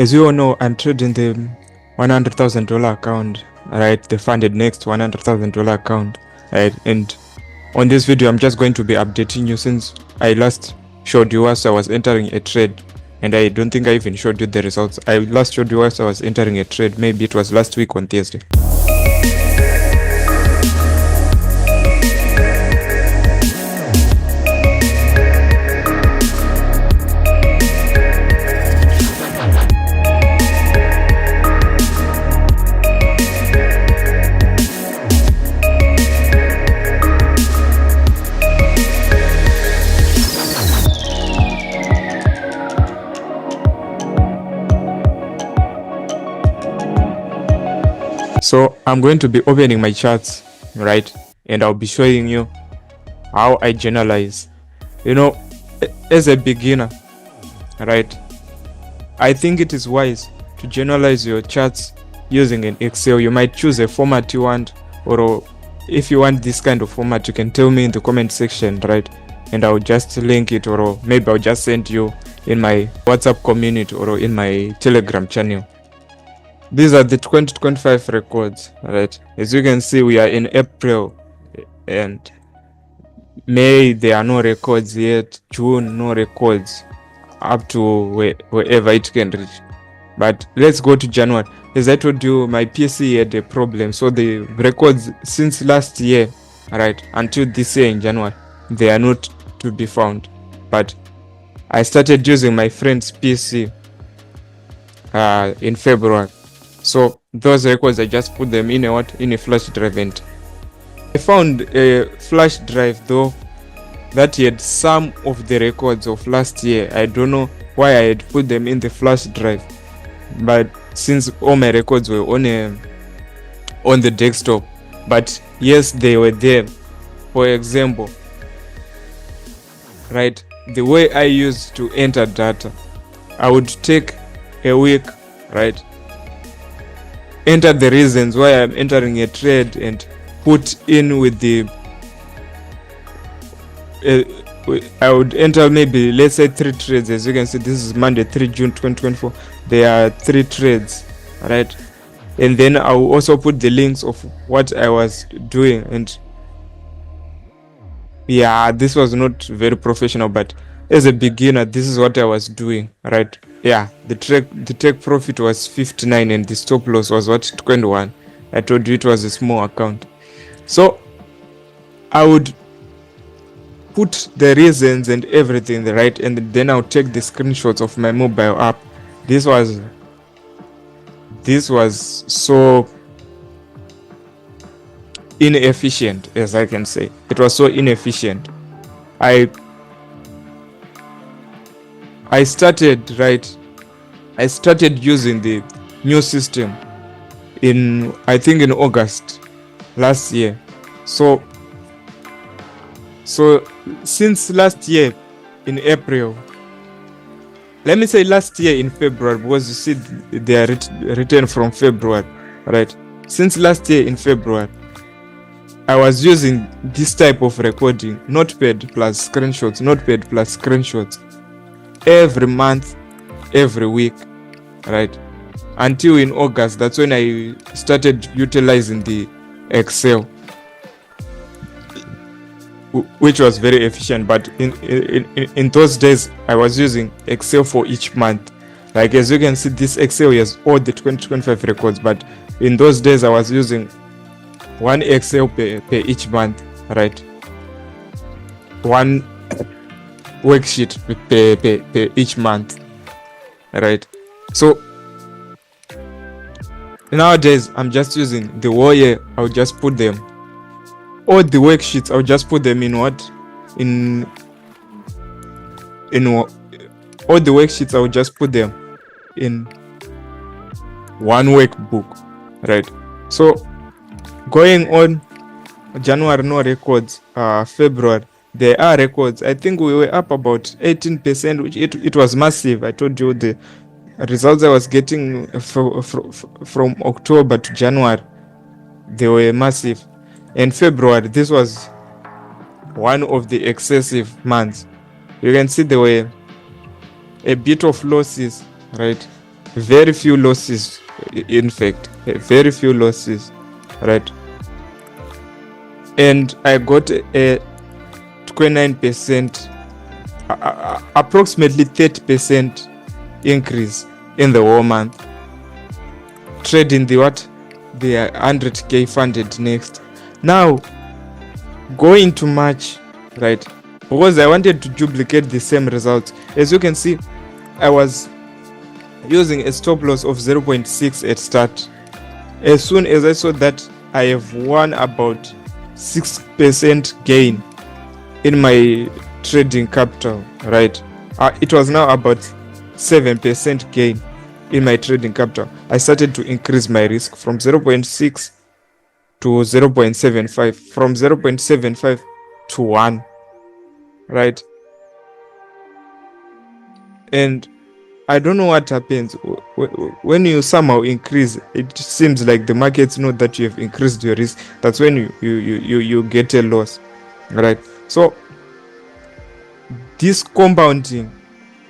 As you all know, I'm trading the $100,000 account, right? The funded next $100,000 account, right? And on this video, I'm just going to be updating you since I last showed you as I was entering a trade, and I don't think I even showed you the results. I last showed you as I was entering a trade. Maybe it was last week on Thursday. So I'm going to be opening my charts, right? And I'll be showing you how I generalize. You know, as a beginner, right? I think it is wise to generalize your charts using an Excel. You might choose a format you want, or if you want this kind of format, you can tell me in the comment section, right? And I'll just link it, or maybe I'll just send you in my WhatsApp community or in my Telegram channel. These are the 2025 records, right? As you can see, we are in April and May, there are no records yet. June, no records up to wherever it can reach. But let's go to January. As I told you, my PC had a problem. So the records since last year, right, until this year in January, they are not to be found. But I started using my friend's PC in February. So those records, I just put them in a flash drive, and I found a flash drive though that had some of the records of last year. I don't know why I had put them in the flash drive, but since all my records were on the desktop, but yes, they were there. For example, right, the way I used to enter data, I would take a week, right, enter the reasons why I'm entering a trade and put in with the I would enter maybe, let's say, 3 trades. As you can see, this is Monday 3 June 2024. There are 3 trades, right? And then I will also put the links of what I was doing. And yeah, this was not very professional, but as a beginner, this is what I was doing, right? Yeah, the take profit was 59 and the stop loss was what, 21. I told you it was a small account. So I would put the reasons and everything right, and then I'll take the screenshots of my mobile app. This was so inefficient, as I can say. It was so inefficient. I started using the new system in, I think, in August last year. So since last year in April, let me say last year in February, because you see they are written from February, right? Since last year in February, I was using this type of recording, notepad plus screenshots, notepad plus screenshots, every month, every week, right? Until in August, that's when I started utilizing the Excel, which was very efficient. But in those days, I was using Excel for each month. Like, as you can see, this Excel has all the 2025 records, but in those days I was using one Excel per each month, right? One worksheet per each month, right? So nowadays I'm just using the whole year. I'll just put them, all the worksheets, I'll just put them in all the worksheets, I'll just put them in one workbook, right? So going on, January, no records. February, there are records. I think we were up about 18%, which it was massive. I told you the results I was getting from October to January, they were massive. In February, this was one of the excessive months. You can see there were a bit of losses, right? very few losses, in fact, very few losses, right? And I got a 29%, approximately 30% increase in the whole month. Trading the 100k funded next. Now going to March, right? Because I wanted to duplicate the same results. As you can see, I was using a stop loss of 0.6 at start. As soon as I saw that I have won about 6% gain in my trading capital, right? It was now about 7% gain in my trading capital. I started to increase my risk from 0.6 to 0.75, from 0.75 to 1, right? And I don't know what happens when you somehow increase. It seems like the markets know that you have increased your risk. That's when you get a loss, right? So this compounding,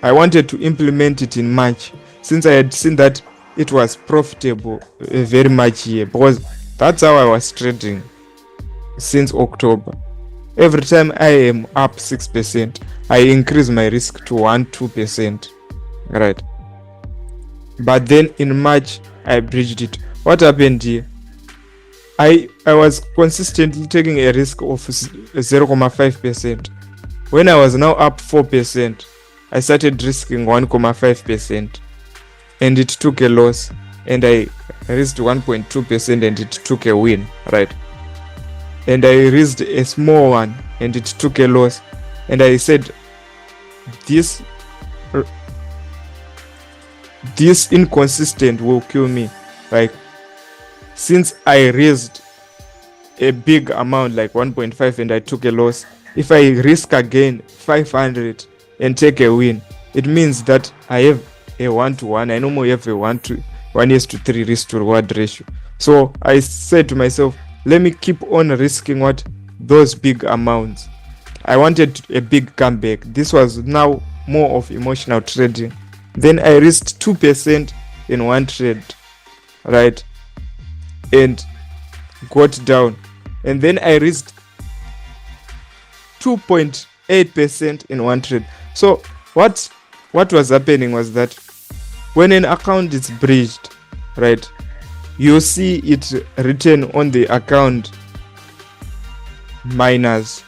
I wanted to implement it in March, since I had seen that it was profitable very much here, because that's how I was trading since October. Every time I am up 6%, I increase my risk to 1-2%, right? But then in March, I bridged it. What happened here? I was consistently taking a risk of 0.5%. When I was now up 4%, I started risking 1.5%, and it took a loss, and I risked 1.2%, and it took a win, right? And I risked a small one, and it took a loss, and I said, this inconsistent will kill me. Like, since I raised a big amount like 1.5 and I took a loss, if I risk again 500 and take a win, it means that I have a 1-to-1. I normally have a 1:3 risk to reward ratio. So I said to myself, let me keep on risking those big amounts. I wanted a big comeback. This was now more of emotional trading. Then I risked 2% in one trade, right? And got down. And then I risked 2.8% in one trade. So what was happening was that when an account is bridged, right, you see it written on the account minus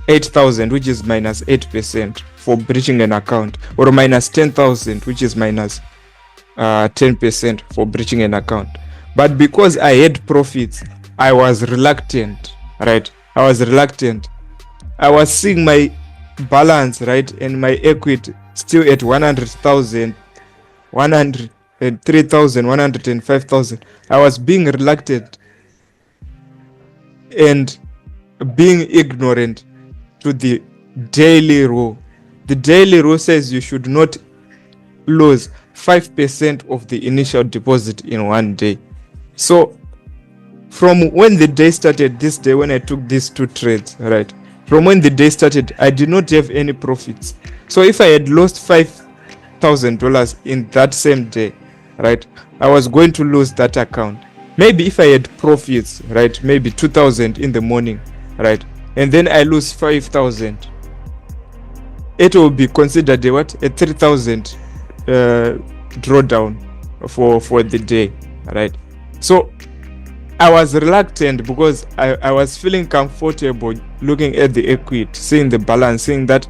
8,000, which is minus 8% for breaching an account, or minus 10,000, which is minus 10% for breaching an account. But because I had profits, I was reluctant, right? I was seeing my balance, right, and my equity still at 100,000, 103,000, 105,000. I was being reluctant and being ignorant to the daily rule. The daily rule says you should not lose 5% of the initial deposit in one day. So from when the day started, this day when I took these two trades, right, from when the day started, I did not have any profits. So if I had lost $5,000 in that same day, right, I was going to lose that account. Maybe if I had profits, right, maybe 2,000 in the morning, right, and then I lose 5,000, it will be considered a 3,000 drawdown for the day, right? So I was reluctant because I was feeling comfortable looking at the equity, seeing the balance, seeing that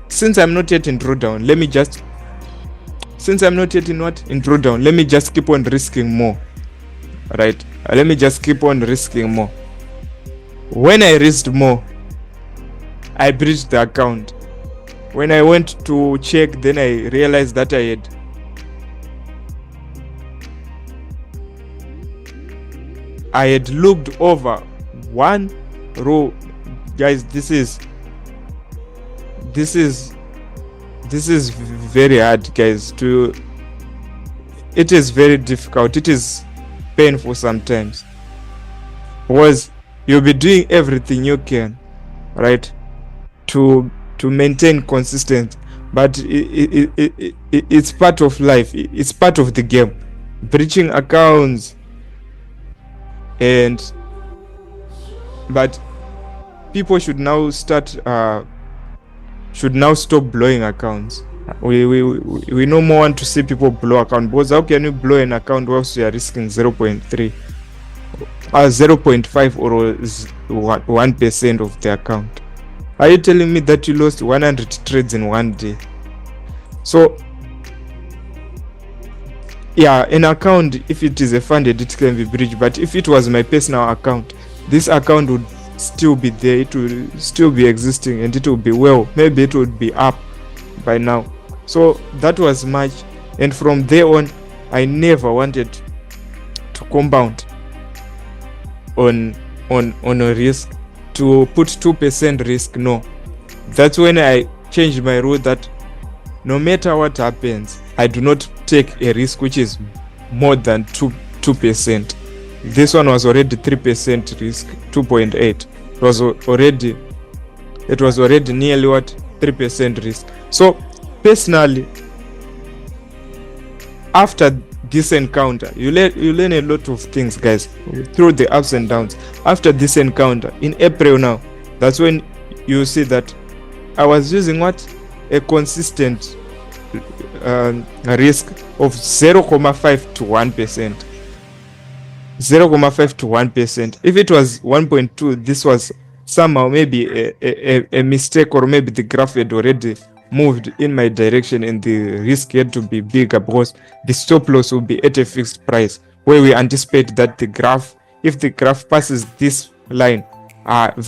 since I'm not yet in drawdown, let me just keep on risking more, right? Let me just keep on risking more. When I risked more, I breached the account. When I went to check, then I realized that I had looked over one row. Guys, this is very hard, guys. It is very difficult. It is painful sometimes, because you'll be doing everything you can, right, to maintain consistency, but it's part of life. It's part of the game, breaching accounts. And but people should now start should now stop blowing accounts. We no more want to see people blow account, because how can you blow an account whilst you are risking 0.3 0.5 or 1% of the account? Are you telling me that you lost 100 trades in one day? So yeah, an account, if it is a funded, it can be breached. But if it was my personal account, this account would still be there, it will still be existing, and it will be well, maybe it would be up by now. So that was March, and from there on I never wanted to compound on a risk, to put 2% risk. No, that's when I changed my rule that no matter what happens, I do not take a risk which is more than 2%. This one was already 3% risk, 2.8. It was already nearly what, 3% risk. So personally, after this encounter, you learn a lot of things, guys, through the ups and downs. After this encounter in April now, that's when you see that I was using what, a consistent risk of 0.5 to 1%. 0.5 to 1%. If it was 1.2, this was somehow maybe a mistake, or maybe the graph had already moved in my direction and the risk had to be bigger, because the stop loss will be at a fixed price, where we anticipate that the graph, if the graph passes this line,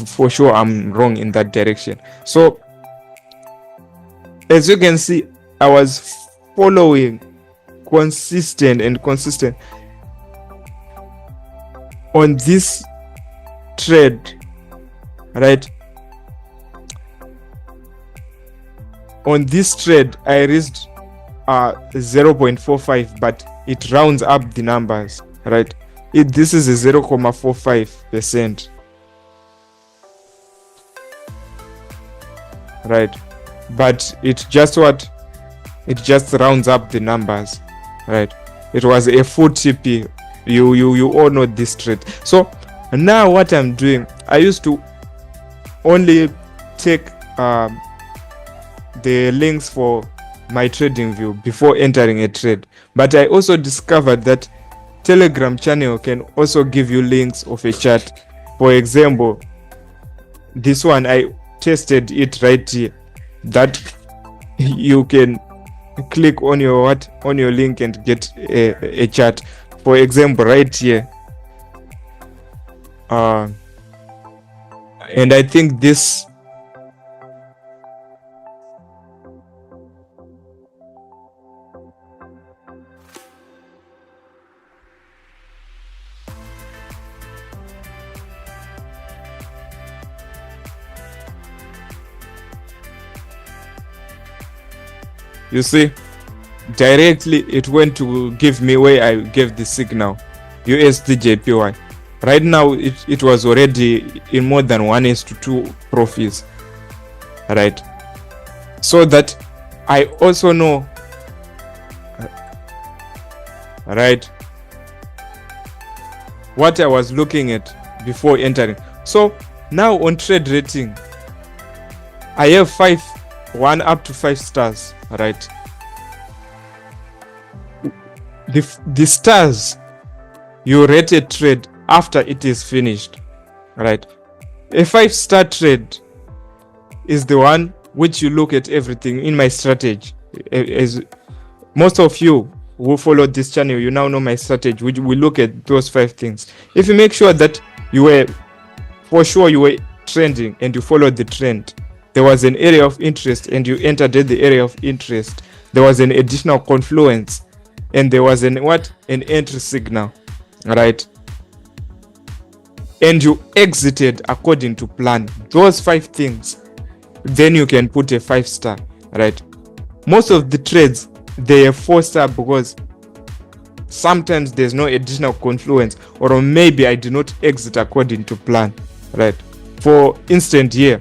for sure I'm wrong in that direction. So as you can see, I was following consistent on this trade, right? On this trade I risked 0.45, but it rounds up the numbers, right? This is a 0.45%, right? But it just rounds up the numbers, right? It was a full TP. You all know this trade. So now what I'm doing, I used to only take the links for my trading view before entering a trade, but I also discovered that Telegram channel can also give you links of a chart. For example, this one, I tested it right here, that you can click on your link and get a chart. For example, right here, and I think this, you see, directly it went to give me where I gave the signal, USDJPY. Right now it was already in more than 1:2 profits, right? So that I also know, right, what I was looking at before entering. So now on trade rating, I have 1 up to 5 stars, right? The stars, you rate a trade after it is finished, right? A 5-star trade is the one which you look at everything in my strategy. As most of you who follow this channel, you now know my strategy, which we look at those 5 things. If you make sure that you were trending and you followed the trend, there was an area of interest and you entered at the area of interest, there was an additional confluence, and there was an entry signal, right? And you exited according to plan, those 5 things, then you can put a 5-star, right? Most of the trades, they are 4-star because sometimes there's no additional confluence, or maybe I did not exit according to plan, right? For instance, here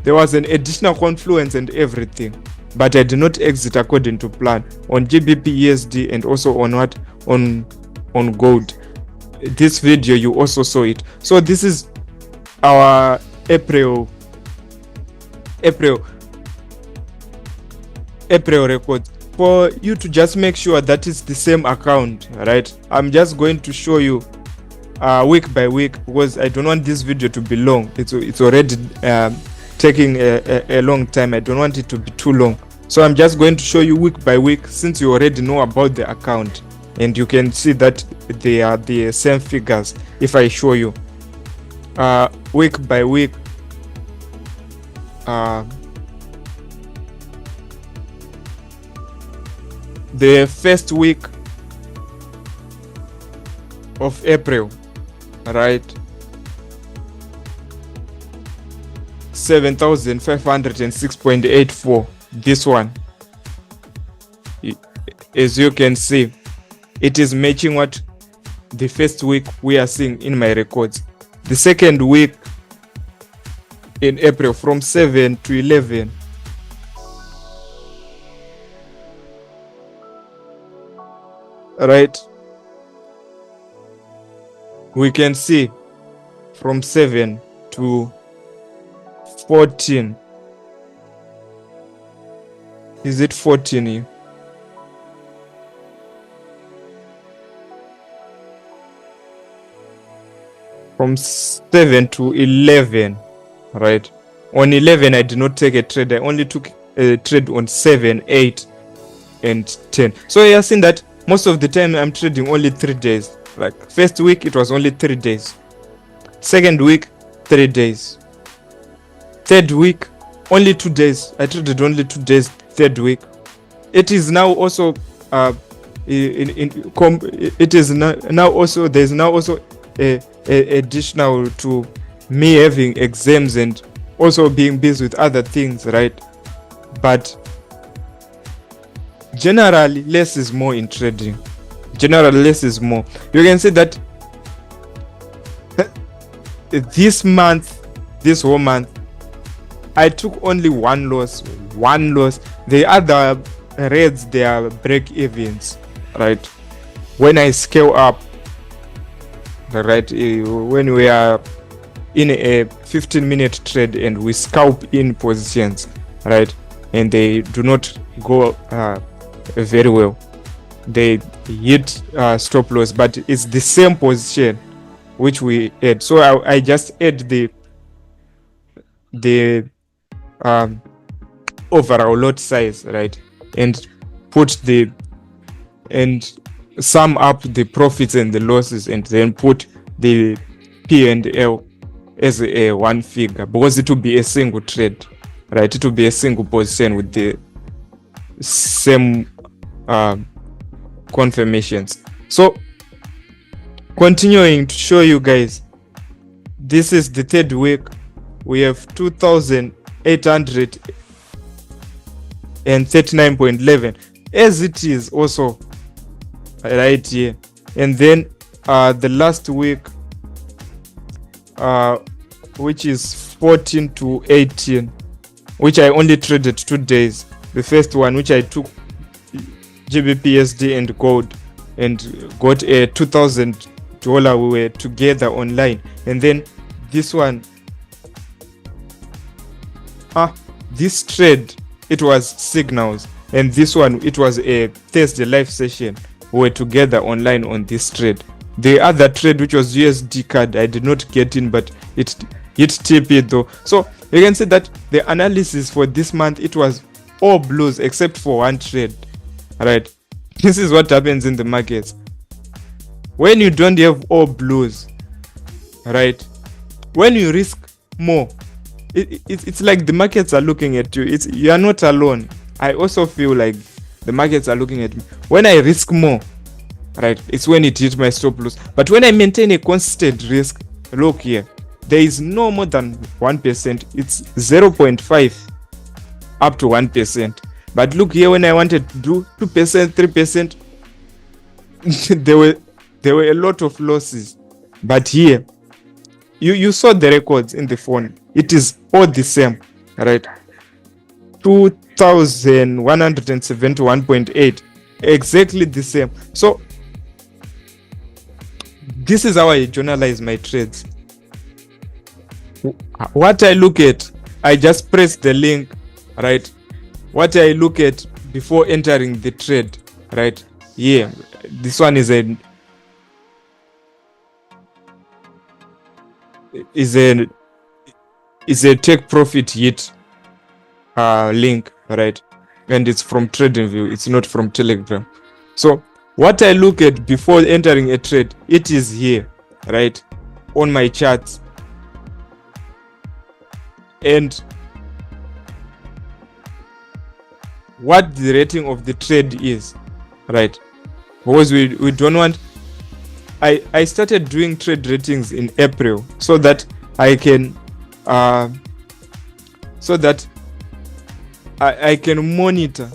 there was an additional confluence and everything, but I did not exit according to plan on GBP USD and also on what, on gold. This video you also saw it. So this is our April record. For you to just make sure that it's the same account, right? I'm just going to show you week by week, because I don't want this video to be long. It's already taking a long time. I don't want it to be too long, so I'm just going to show you week by week, since you already know about the account and you can see that they are the same figures. If I show you week by week, the first week of April, right, 7,506.84. this one, as you can see, it is matching what the first week we are seeing in my records. The second week in April, from 7 to 11, right, we can see from 7 to 14. Is it 14 here? From 7 to 11, right? On 11, I did not take a trade. I only took a trade on 7, 8, and 10. So you are seeing that most of the time I'm trading only 3 days. Like first week, it was only 3 days. Second week, 3 days. Third week, only 2 days. I traded only 2 days. Third week, it is now also it is now also, there's now also a additional to me having exams and also being busy with other things, right? But generally, less is more in trading. Generally, less is more. You can see that this whole month, I took only one loss. The other reds, they are break evens, right? When I scale up, right, when we are in a 15-minute trade and we scalp in positions, right, and they do not go very well, they hit stop loss, but it's the same position which we add. So I just add the overall lot size, right, and sum up the profits and the losses, and then put the P&L as a one figure, because it will be a single trade, right? It will be a single position with the same confirmations. So continuing to show you guys, this is the third week. We have 2,839.11 as it is also right here. And then the last week, which is 14 to 18, which I only traded 2 days. The first one, which I took GBP USD and gold and got a $2,000. We were together online. And then this one, this trade, it was signals, and this one, it was a Thursday live session. We were together online on this trade. The other trade, which was USD card, I did not get in, but it TP though. So you can see that the analysis for this month, it was all blues except for one trade, right? This is what happens in the markets when you don't have all blues, right? When you risk more, it's like the markets are looking at you. You are not alone. I also feel like the markets are looking at me. When I risk more, right, it's when it hits my stop loss. But when I maintain a constant risk, look here, there is no more than 1%. It's 0.5 up to 1%. But look here, when I wanted to do 2%, 3%, there were a lot of losses. But here, you saw the records in the phone. It is all the same, right? 2,000 6,171.8, exactly the same. So this is how I journalize my trades. What I look at, I just press the link, right? What I look at before entering the trade, right? Yeah, this one is a take profit hit link, right? And it's from TradingView, it's not from Telegram. So what I look at before entering a trade, it is here, right, on my charts. And what the rating of the trade is, right? Because we don't want, I started doing trade ratings in April so that I can I can monitor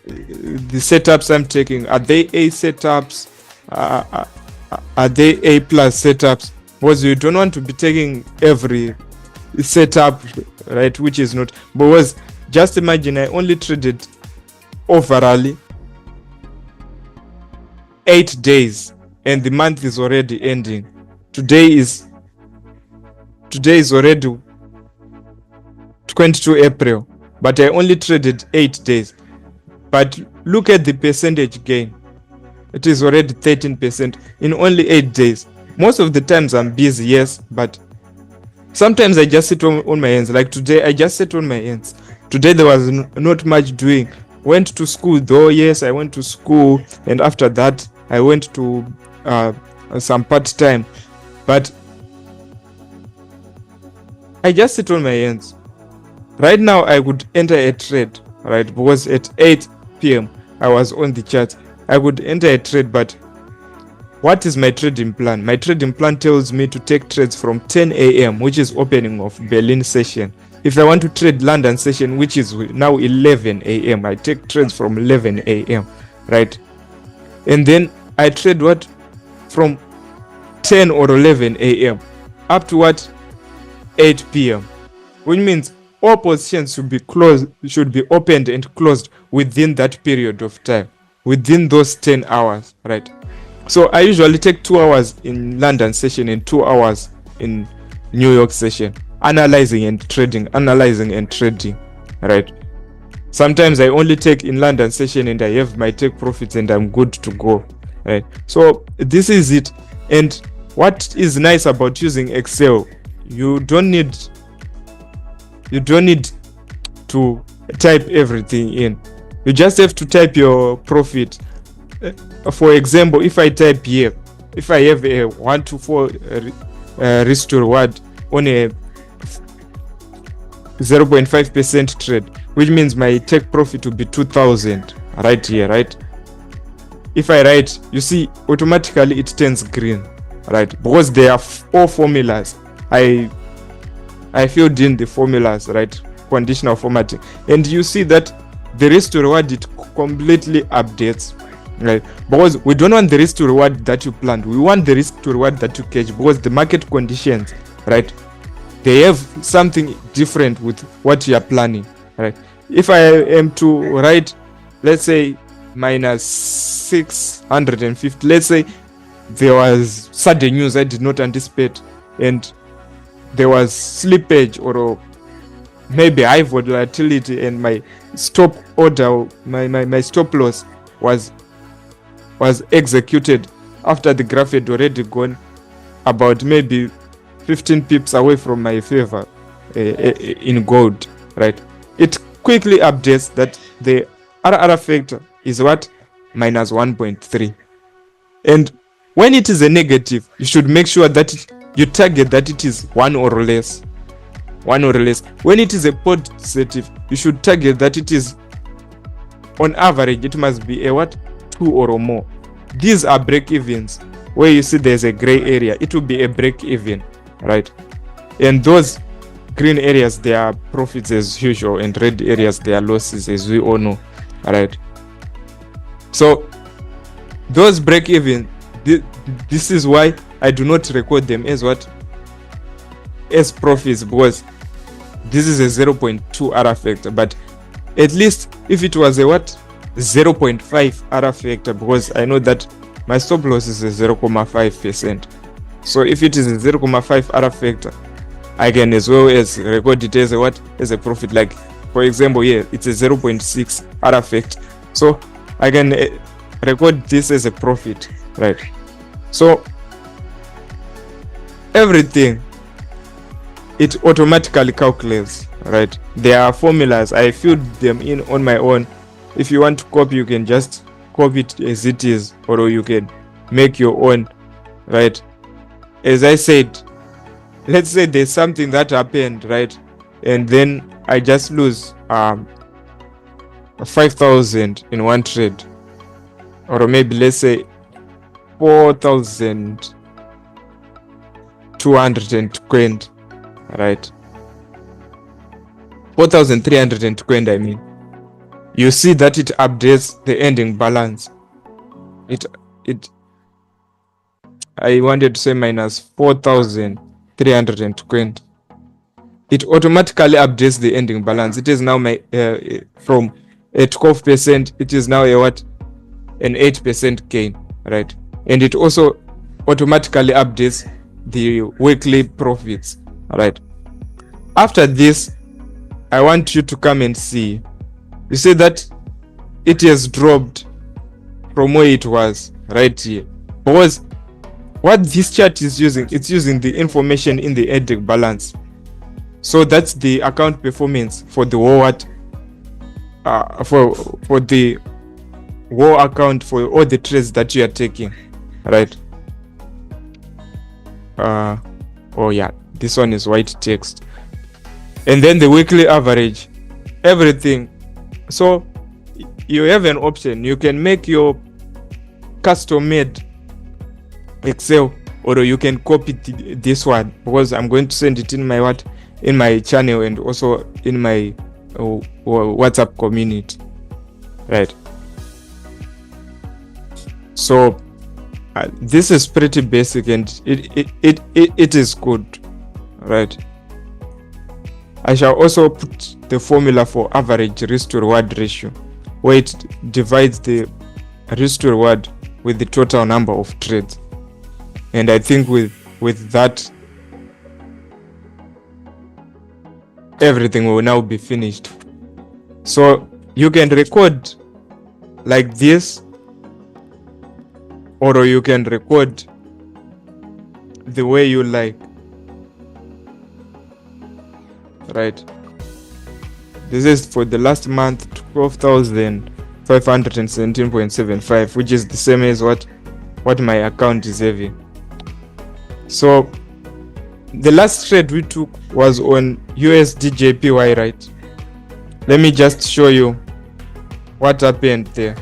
the setups I'm taking. Are they A setups? Are they A plus setups? Because you don't want to be taking every setup, right, which is not. Because just imagine, I only traded overall 8 days and the month is already ending. Today is already 22 April, but I only traded 8 days. But look at the percentage gain. It is already 13% in only 8 days. Most of the times I'm busy, yes, but sometimes I just sit on my hands. Like today, I just sat on my hands. Today there was not much doing. Went to school though, yes, I went to school, and after that I went to some part-time, but I just sit on my hands. Right now I could enter a trade, right, because at 8 p.m. I was on the chart. I could enter a trade, but what is my trading plan? My trading plan tells me to take trades from 10 a.m., which is opening of Berlin session. If I want to trade London session, which is now 11 a.m., I take trades from 11 a.m., right? And then I trade what? From 10 or 11 a.m. up to what? 8 p.m., which means all positions should be opened and closed within that period of time, within those 10 hours, right? So I usually take 2 hours in London session and 2 hours in New York session, analyzing and trading, right? Sometimes I only take in London session and I have my take profits and I'm good to go, right? So this is it. And what is nice about using Excel, you don't need to type everything in. You just have to type your profit. For example, if I type here, if I have a 1 to 4 risk to reward on a 0.5% trade, which means my take profit will be 2,000 right here, right? If I write, you see automatically it turns green, right? Because there are 4 formulas. I filled in the formulas, right? Conditional formatting, and you see that the risk to reward, it completely updates, right? Because we don't want the risk to reward that you planned. We want the risk to reward that you catch, because the market conditions, right, they have something different with what you are planning, right? If I am to write, let's say minus 650, let's say there was sudden news I did not anticipate, and there was slippage or maybe high volatility, and my stop order, my stop loss was executed after the graph had already gone about maybe 15 pips away from my favor in gold, right? It quickly updates that the RR factor is what? Minus 1.3. And when it is a negative, you should make sure that you target that it is 1 or less. When it is a positive, you should target that it is, on average, it must be a what? 2 or more. These are break evens. Where you see there's a gray area, it will be a break even, right? And those green areas, they are profits as usual, and red areas, they are losses, as we all know, right? So those break even, this is why I do not record them as what? As profits, because this is a 0.2 R factor, but At least if it was a 0.5 other factor, because I know that my stop loss is a 0.5%. So if it is a 0.5 other factor, I can as well as record it as a profit. Like for example, here it's a 0.6 other factor, so I can record this as a profit, right? So everything, it automatically calculates, right? There are formulas, I filled them in on my own. If you want to copy, you can just copy it as it is, or you can make your own, right? As I said, let's say there's something that happened, right, and then I just lose 5,000 in one trade, or maybe let's say 4,220, right? 4,320, I mean. You see that it updates the ending balance. I wanted to say minus 4,320. It automatically updates the ending balance. It is now from a 12%, it is now an 8% gain, right? And it also automatically updates the weekly profits, right? After this, I want you to come and see. You see that it has dropped from where it was right here, because what this chart is using, it's using the information in the ending balance. So that's the account performance for the whole for the whole account for all the trades that you are taking, right? Oh yeah, this one is white text. And then the weekly average, everything. So you have an option. You can make your custom made Excel, or you can copy this one, because I'm going to send it in my in my channel and also in my WhatsApp community, right? So this is pretty basic, and it is good, right? I shall also put the formula for average risk to reward ratio, where it divides the risk to reward with the total number of trades. And I think with that, everything will now be finished. So you can record like this, or you can record the way you like, right? This is for the last month, 12,517.75, which is the same as what my account is having. So the last trade we took was on USD/JPY, right? Let me just show you what happened there.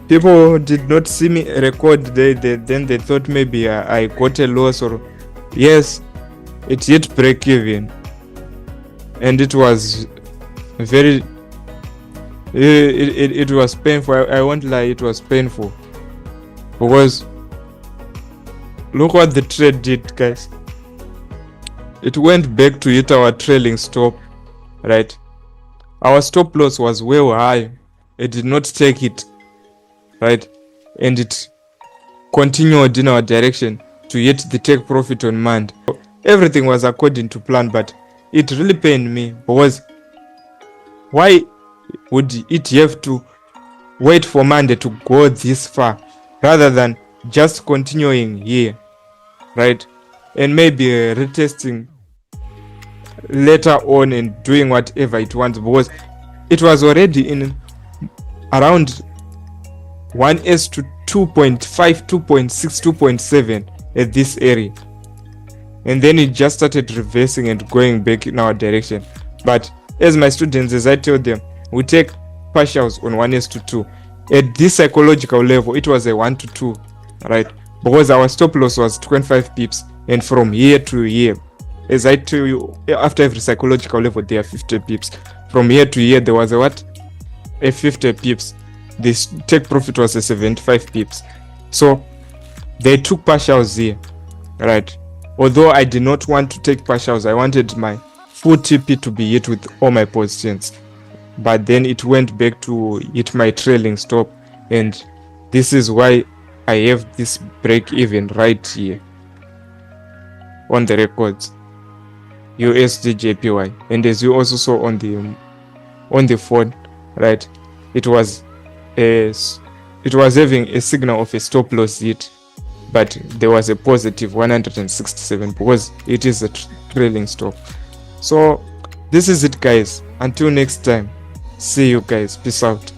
People did not see me record. Then they thought maybe I got a loss, or yes, it hit break even, and it was very it was painful. I won't lie, it was painful, because look what the trade did, guys. It went back to hit our trailing stop, right? Our stop loss was way high. It did not take it, right? And it continued in our direction to hit the take profit on Monday. Everything was according to plan, but it really pained me, because why would it have to wait for Monday to go this far rather than just continuing here, right? And maybe retesting later on and doing whatever it wants, because it was already in around 1s to 2.5, 2.6, 2.7 at this area, and then it just started reversing and going back in our direction. But as my students, as I tell them, we take partials on 1s to 2. At this psychological level, it was a 1 to 2, right? Because our stop loss was 25 pips, and from year to year, as I tell you, after every psychological level there are 50 pips. From year to year there was a 50 pips. This take profit was a 75 pips. So they took partials here, right? Although I did not want to take partials, I wanted my full TP to be hit with all my positions, but then it went back to hit my trailing stop, and this is why I have this break even right here on the records, USDJPY. And as you also saw on the phone, right, it was having a signal of a stop loss hit, but there was a positive 167 because it is a trailing stop. So this is it, guys. Until next time, see you guys. Peace out.